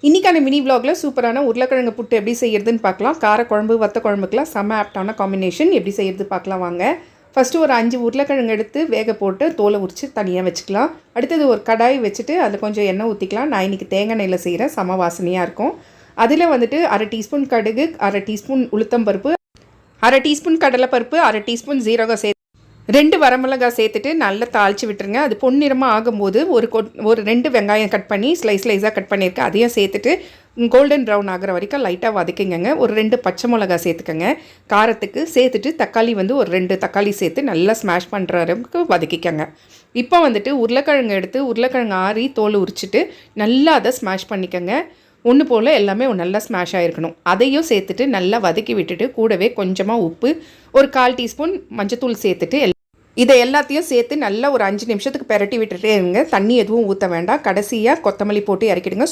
இன்றைக்கான மினி விலாகில் சூப்பரான உருளைக்கிழங்கு புட்டு எப்படி செய்யறதுன்னு பார்க்கலாம். காரக்குழம்பு வத்த குழம்புக்கெலாம் செம்ம ஆப்டான காம்பினேஷன். எப்படி செய்யறது பார்க்கலாம் வாங்க. ஃபஸ்ட்டு ஒரு 5 உருளைக்கிழங்கு எடுத்து வேக போட்டு தோலை உரித்து தனியாக வச்சுக்கலாம். அடுத்தது ஒரு கடாய் வச்சுட்டு அதில் கொஞ்சம் எண்ணெய் ஊற்றிக்கலாம். நான் இன்றைக்கி தேங்காய் எண்ணெயில் செய்கிறேன், செம வாசனையாக இருக்கும். அதில் வந்துட்டு 1/2 டீஸ்பூன் கடுகு, 1/2 டீஸ்பூன் உளுத்தம்பருப்பு, 1/2 டீஸ்பூன் கடலைப்பருப்பு, 1/2 டீஸ்பூன் ஜீரகம் சேர்த்து 2 வரமிளகாய் சேர்த்துட்டு நல்லா தாளித்து விட்டுருங்க. அது பொன்னிறமாக ஆகும்போது ஒரு 2 வெங்காயம் கட் பண்ணி ஸ்லைஸாக கட் பண்ணியிருக்கேன், அதையும் சேர்த்துட்டு கோல்டன் ப்ரௌன் ஆகிற வரைக்கும் லைட்டாக வதக்கிங்க. ஒரு 2 பச்சை மிளகாய் சேர்த்துக்கங்க காரத்துக்கு. சேர்த்துட்டு தக்காளி ஒரு 2 தக்காளி சேர்த்து நல்லா ஸ்மாஷ் பண்ணுற அளவுக்கு வதக்கிக்கங்க. இப்போ வந்துட்டு உருளைக்கிழங்கு எடுத்து உருளைக்கிழங்கு ஆறி தோல் உரிச்சிட்டு நல்லா அதை ஸ்மாஷ் பண்ணிக்கங்க. ஒன்று போல் எல்லாமே நல்லா ஸ்மாஷ் ஆகிருக்கணும். அதையும் சேர்த்துட்டு நல்லா வதக்கி விட்டுட்டு கூடவே கொஞ்சமாக உப்பு, ஒரு 1/4 டீஸ்பூன் மஞ்சத்தூள் சேர்த்துட்டு இதை எல்லாத்தையும் சேர்த்து நல்லா ஒரு 5 நிமிஷத்துக்கு பெரட்டி விட்டுட்டே இருங்க. தண்ணி எதுவும் ஊற்ற வேண்டாம். கடைசியாக கொத்தமல்லி போட்டு இறக்கிடுங்க.